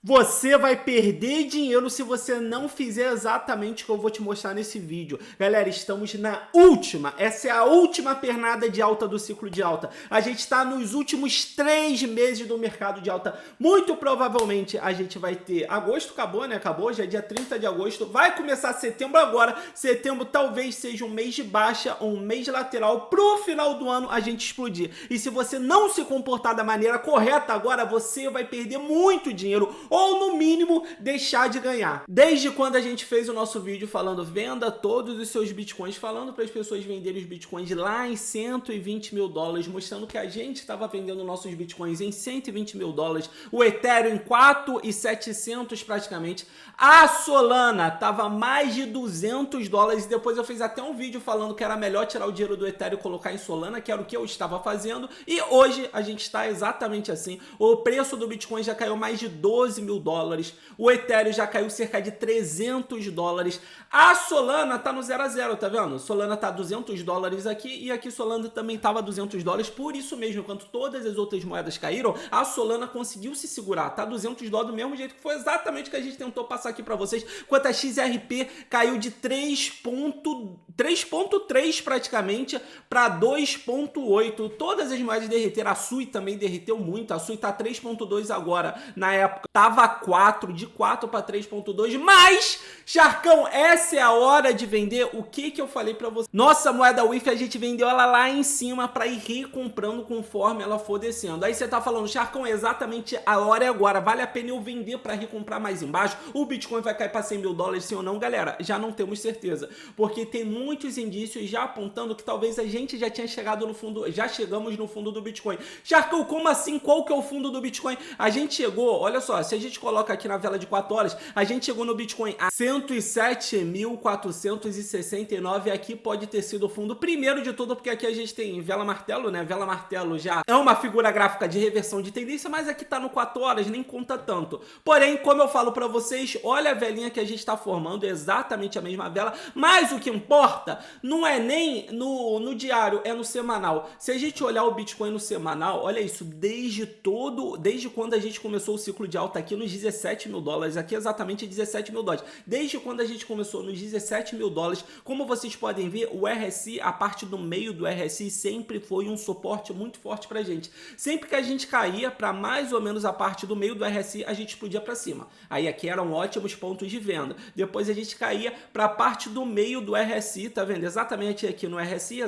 Você vai perder dinheiro se você não fizer exatamente o que eu vou te mostrar nesse vídeo. Galera, estamos na última, essa é a última pernada de alta do ciclo de alta. A gente está nos últimos 3 meses do mercado de alta. Muito provavelmente a gente vai ter... Agosto acabou, né? Acabou, já é dia 30 de agosto. Vai começar setembro agora. Setembro talvez seja um mês de baixa ou um mês lateral. Pro final do ano a gente explodir. E se você não se comportar da maneira correta agora, você vai perder muito dinheiro. Ou no mínimo deixar de ganhar. Desde quando a gente fez o nosso vídeo falando venda todos os seus bitcoins, falando para as pessoas venderem os bitcoins lá em 120 mil dólares, mostrando que a gente estava vendendo nossos bitcoins em 120 mil dólares, o Ethereum em 4.700 praticamente, a Solana estava mais de 200 dólares e depois eu fiz até um vídeo falando que era melhor tirar o dinheiro do Ethereum e colocar em Solana, que era o que eu estava fazendo, e hoje a gente está exatamente assim. O preço do Bitcoin já caiu mais de 12 mil dólares, o Ethereum já caiu cerca de 300 dólares, a Solana tá no 0 a 0, tá vendo? Solana tá 200 dólares aqui e aqui Solana também tava 200 dólares, por isso mesmo, enquanto todas as outras moedas caíram, a Solana conseguiu se segurar, tá 200 dólares do mesmo jeito que foi exatamente o que a gente tentou passar aqui pra vocês, enquanto a XRP caiu de 3.3 praticamente para 2.8, todas as moedas derreteram, a Sui também derreteu muito, a Sui tá 3.2 agora, na época tava 4, de 4 para 3.2, mas, Sharcão, essa é a hora de vender. O que eu falei para você? Nossa moeda WIF, a gente vendeu ela lá em cima para ir recomprando conforme ela for descendo. Aí você tá falando, Sharcão, exatamente a hora é agora, vale a pena eu vender para recomprar mais embaixo? O Bitcoin vai cair para 100 mil dólares, sim ou não? Galera, já não temos certeza, porque tem muitos indícios já apontando que talvez a gente já tinha chegado no fundo, já chegamos no fundo do Bitcoin. Sharcão, como assim? Qual que é o fundo do Bitcoin? A gente chegou, olha só, se a gente coloca aqui na vela de 4 horas, a gente chegou no Bitcoin a 107.469, aqui pode ter sido o fundo, primeiro de tudo, porque aqui a gente tem vela martelo, né? Vela martelo já é uma figura gráfica de reversão de tendência, mas aqui tá no 4 horas, nem conta tanto. Porém, como eu falo pra vocês, olha a velinha que a gente tá formando, é exatamente a mesma vela, mas o que importa não é nem no diário, é no semanal. Se a gente olhar o Bitcoin no semanal, olha isso, desde quando a gente começou o ciclo de alta aqui nos 17 mil dólares, aqui exatamente 17 mil dólares, desde quando a gente começou nos 17 mil dólares, como vocês podem ver, o RSI, a parte do meio do RSI sempre foi um suporte muito forte pra gente. Sempre que a gente caía para mais ou menos a parte do meio do RSI, a gente explodia para cima. Aí aqui eram ótimos pontos de venda. Depois a gente caía para a parte do meio do RSI, tá vendo? Exatamente aqui no RSI,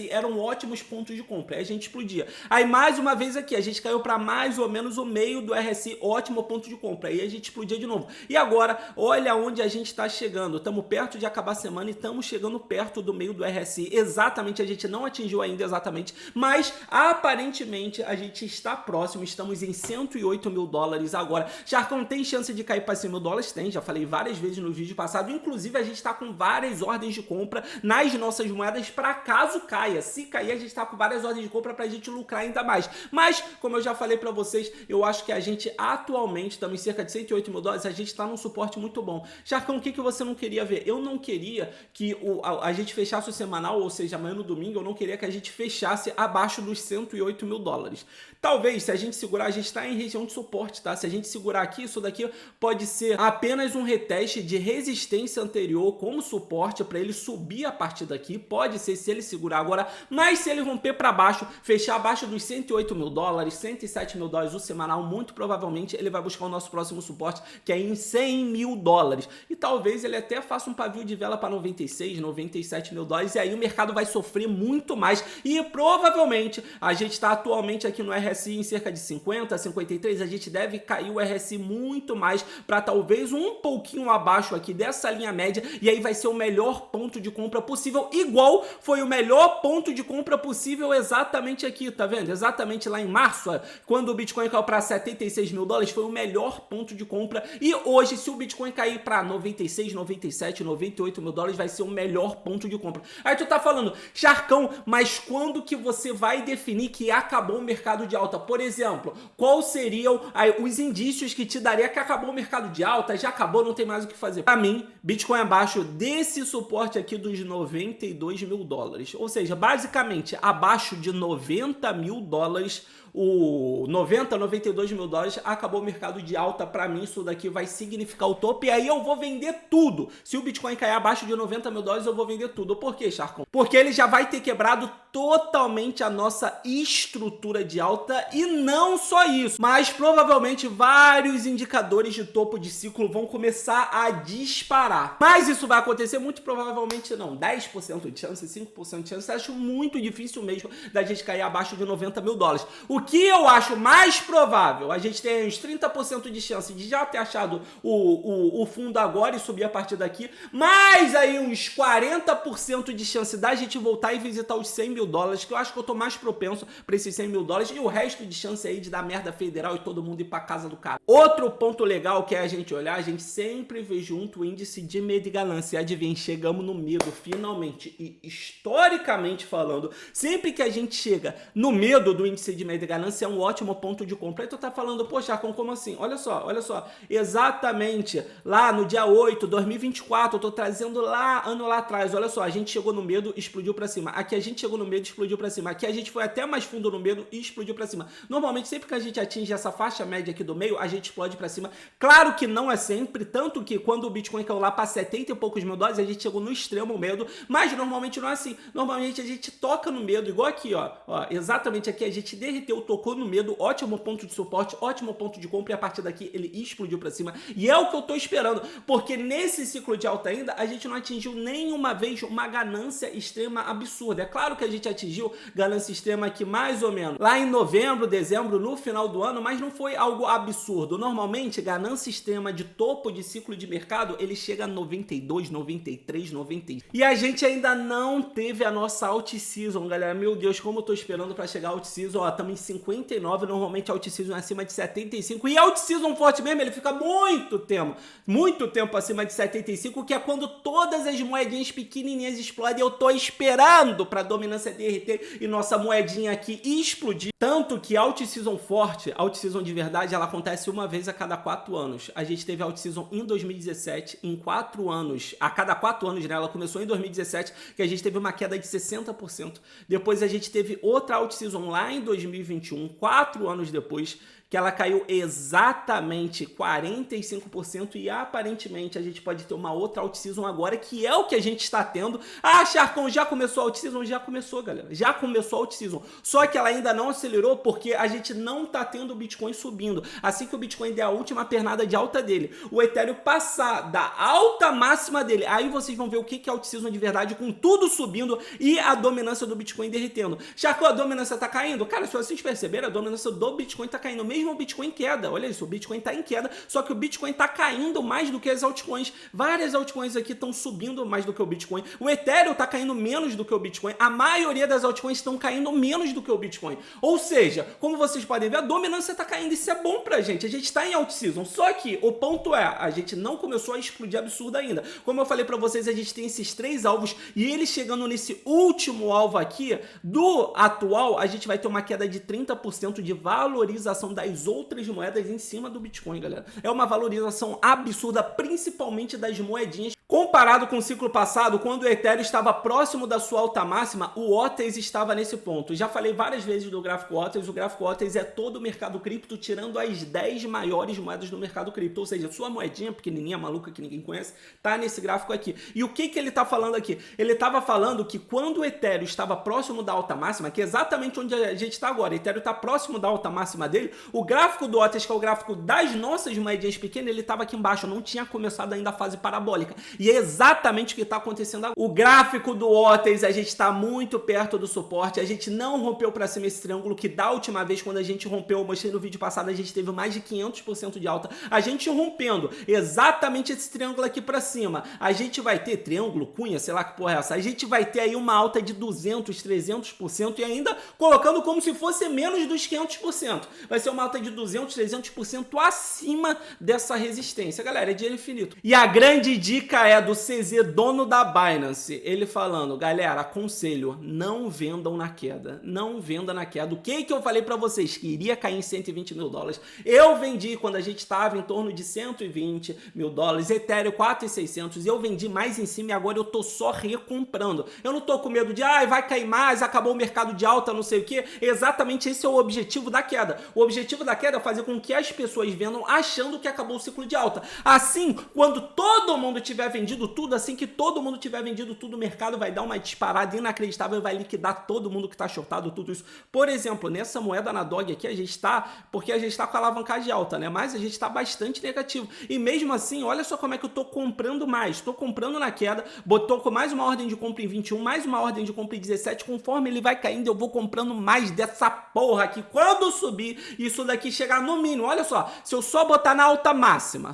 eram ótimos pontos de compra. Aí a gente explodia. Aí mais uma vez aqui, a gente caiu para mais ou menos o meio do RSI, ótimo ponto de compra. Aí a gente explodia de novo. E agora, olha onde a gente está chegando. Estamos perto de acabar a semana e estamos chegando perto do meio do RSI. Exatamente, a gente não atingiu ainda exatamente, mas aparentemente a gente está próximo. Estamos em 108 mil dólares agora. Sharcão, tem chance de cair para 100 mil dólares? Tem, já falei várias vezes no vídeo passado. Inclusive, a gente está com várias ordens de compra nas nossas moedas para caso caia. Se cair, a gente está com várias ordens de compra para a gente lucrar ainda mais. Mas, como eu já falei para vocês, eu acho que a gente atualmente, estamos em cerca de 108 mil dólares, a gente está num suporte muito bom. Sharcão, o que você não queria ver? Eu não queria que a gente fechasse o semanal, ou seja, amanhã no domingo, eu não queria que a gente fechasse abaixo dos 108 mil dólares. Talvez, se a gente segurar, a gente está em região de suporte, tá? Se a gente segurar aqui, isso daqui pode ser apenas um reteste de resistência anterior como suporte para ele subir a partir daqui. Pode ser se ele segurar agora, mas se ele romper para baixo, fechar abaixo dos 108 mil dólares, 107 mil dólares o semanal, muito provavelmente ele vai buscar o nosso próximo suporte, que é em 100 mil dólares. E talvez ele até faça um pavio de vela para 96, 97 mil dólares, e aí o mercado vai sofrer muito mais. E provavelmente a gente está atualmente aqui no RSI em cerca de 50, 53, a gente deve cair o RSI muito mais para talvez um pouquinho abaixo aqui dessa linha média, e aí vai ser o melhor ponto de compra possível, igual foi o melhor ponto de compra possível exatamente aqui, tá vendo? Exatamente lá em março, quando o Bitcoin caiu para 76 mil dólares, foi o melhor ponto de compra, e hoje se o Bitcoin cair para 96, 97, 98 mil dólares, vai ser o melhor ponto de compra. Aí tu tá falando, Sharcão, mas quando que você vai definir que acabou o mercado de alta? Por exemplo, quais seriam os indícios que te daria que acabou o mercado de alta, já acabou, não tem mais o que fazer? Para mim, Bitcoin abaixo desse suporte aqui dos 92 mil dólares, ou seja, basicamente abaixo de 90 mil dólares, o 90, 92 mil dólares, acabou o mercado de alta. Pra mim, isso daqui vai significar o topo, e aí eu vou vender tudo. Se o Bitcoin cair abaixo de 90 mil dólares, eu vou vender tudo. Por quê, Sharcon? Porque ele já vai ter quebrado totalmente a nossa estrutura de alta, e não só isso, mas provavelmente vários indicadores de topo de ciclo vão começar a disparar. Mas isso vai acontecer muito provavelmente não, 10% de chance, 5% de chance. Acho muito difícil mesmo da gente cair abaixo de 90 mil dólares. O que eu acho mais provável, a gente tem uns 30% de chance de já ter achado o fundo agora e subir a partir daqui, mais aí uns 40% de chance da gente voltar e visitar os 100 mil dólares, que eu acho que eu tô mais propenso para esses 100 mil dólares, e o resto de chance aí de dar merda federal e todo mundo ir pra casa do cara. Outro ponto legal que é a gente olhar, a gente sempre vê junto o índice de medo e ganância. Adivinha, chegamos no medo finalmente, e historicamente falando, sempre que a gente chega no medo do índice de medo e ganância, é um ótimo ponto de compra. Aí tu tá falando, poxa, como assim? Olha só, exatamente lá no dia 8, 2024, eu tô trazendo ano lá atrás, olha só, a gente chegou no medo, explodiu pra cima. Aqui a gente chegou no medo, explodiu pra cima. Aqui a gente foi até mais fundo no medo e explodiu pra cima. Normalmente, sempre que a gente atinge essa faixa média aqui do meio, a gente explode pra cima. Claro que não é sempre, tanto que quando o Bitcoin caiu lá pra 70 e poucos mil dólares, a gente chegou no extremo medo, mas normalmente não é assim. Normalmente a gente toca no medo, igual aqui, ó, exatamente aqui a gente derreteu, tocou no medo, ótimo ponto de suporte, ótimo ponto de compra, e a partir daqui ele explodiu pra cima. E é o que eu tô esperando, porque nesse ciclo de alta ainda, a gente não atingiu nenhuma vez uma ganância extrema absurda. É claro que a gente atingiu ganância extrema aqui mais ou menos lá em novembro, dezembro, no final do ano, mas não foi algo absurdo. Normalmente, ganância extrema de topo de ciclo de mercado, ele chega a 92, 93, 90. E a gente ainda não teve a nossa alt season, galera. Meu Deus, como eu tô esperando pra chegar a alt season. Ó, estamos em 59, normalmente a alt season é acima de 75. E a alt season forte mesmo, ele fica muito tempo acima de 75, que é quando todas as moedinhas pequenininhas explodem. Eu tô esperando pra dominância derreter e nossa moedinha aqui explodir. Tanto que a alt season forte, a alt season de verdade, ela acontece uma vez a cada 4 anos. A gente teve a alt season em 2017, em 4 anos, a cada 4 anos, né? Ela começou em 2017, que a gente teve uma queda de 60%. Depois a gente teve outra alt season lá em 2021, 4 anos depois, que ela caiu exatamente 45%, e aparentemente a gente pode ter uma outra alt season agora, que é o que a gente está tendo. Ah, Sharcon, já começou a alt season? Já começou, galera. Já começou a alt season. Só que ela ainda não acelerou porque a gente não tá tendo o Bitcoin subindo. Assim que o Bitcoin der a última pernada de alta dele, o Ethereum passar da alta máxima dele, aí vocês vão ver o que é alt season de verdade, com tudo subindo e a dominância do Bitcoin derretendo. Sharcon, a dominância tá caindo? Cara, se vocês perceberam, a dominância do Bitcoin tá caindo. Mesmo o Bitcoin em queda, olha isso, o Bitcoin tá em queda, só que o Bitcoin tá caindo mais do que as altcoins. Várias altcoins aqui estão subindo mais do que o Bitcoin. O Ethereum tá caindo menos do que o Bitcoin. A maioria das altcoins estão caindo menos do que o Bitcoin. Ou seja, como vocês podem ver, a dominância tá caindo. Isso é bom pra gente. A gente tá em alt season. Só que o ponto é, a gente não começou a explodir absurdo ainda. Como eu falei pra vocês, a gente tem esses 3 alvos, e ele chegando nesse último alvo aqui, do atual, a gente vai ter uma queda de 30% de valorização das outras moedas em cima do Bitcoin, galera. É uma valorização absurda, principalmente das moedinhas. Comparado com o ciclo passado, quando o Ethereum estava próximo da sua alta máxima, o OTES estava nesse ponto. Já falei várias vezes do gráfico OTES. O gráfico OTES é todo o mercado cripto, tirando as 10 maiores moedas do mercado cripto. Ou seja, sua moedinha pequenininha, maluca, que ninguém conhece, tá nesse gráfico aqui. E o que ele tá falando aqui? Ele estava falando que quando o Ethereum estava próximo da alta máxima, que é exatamente onde a gente está agora, o Ethereum está próximo da alta máxima dele, o gráfico do OTES, que é o gráfico das nossas moedinhas pequenas, ele estava aqui embaixo, não tinha começado ainda a fase parabólica. E é exatamente o que está acontecendo agora. O gráfico do OTES, a gente está muito perto do suporte, a gente não rompeu para cima esse triângulo, que da última vez, quando a gente rompeu, eu mostrei no vídeo passado, a gente teve mais de 500% de alta. A gente rompendo exatamente esse triângulo aqui para cima, a gente vai ter triângulo, cunha, sei lá que porra é essa, a gente vai ter aí uma alta de 200, 300% e ainda colocando como se fosse menos dos 500%. Vai ser uma alta de 200, 300% acima dessa resistência. Galera, é dinheiro infinito. E a grande dica outra é do CZ, dono da Binance, ele falando, galera, aconselho, não vendam na queda, não venda na queda. O que eu falei pra vocês? Que iria cair em 120 mil dólares. Eu vendi quando a gente estava em torno de 120 mil dólares, Ethereum 4.600, eu vendi mais em cima e agora eu tô só recomprando. Eu não tô com medo de, vai cair mais, acabou o mercado de alta, não sei o que. Exatamente esse é o objetivo da queda. O objetivo da queda é fazer com que as pessoas vendam achando que acabou o ciclo de alta. Assim, quando todo mundo tiver vendido tudo, assim que todo mundo tiver vendido tudo, o mercado vai dar uma disparada inacreditável e vai liquidar todo mundo que tá shortado, tudo isso. Por exemplo, nessa moeda na Dog aqui, a gente tá, porque a gente tá com a alavancagem alta, né? Mas a gente tá bastante negativo. E mesmo assim, olha só como é que eu tô comprando mais. Tô comprando na queda, botou com mais uma ordem de compra em 21, mais uma ordem de compra em 17. Conforme ele vai caindo, eu vou comprando mais dessa porra aqui. Quando subir, isso daqui chegar no mínimo, olha só, se eu só botar na alta máxima,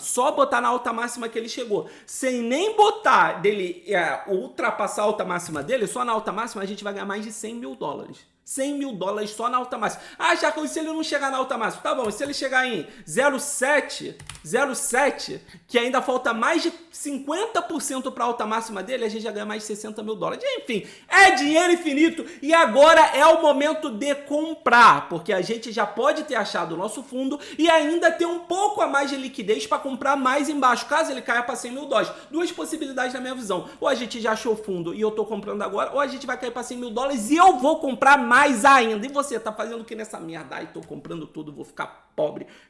que ele chegou, sem nem botar dele ultrapassar a alta máxima dele, só na alta máxima a gente vai ganhar mais de 100 mil dólares. 100 mil dólares só na alta máxima. Jaco, se ele não chegar na alta máxima, tá bom, se ele chegar em 0,7, que ainda falta mais de 50% para a alta máxima dele, a gente já ganha mais de 60 mil dólares. Enfim, é dinheiro infinito e agora é o momento de comprar, porque a gente já pode ter achado o nosso fundo e ainda ter um pouco a mais de liquidez para comprar mais embaixo, caso ele caia para 100 mil dólares. Duas possibilidades na minha visão. Ou a gente já achou o fundo e eu tô comprando agora, ou a gente vai cair para 100 mil dólares e eu vou comprar mais ainda. E você tá fazendo o que nessa merda? Tô comprando tudo, vou ficar pobre.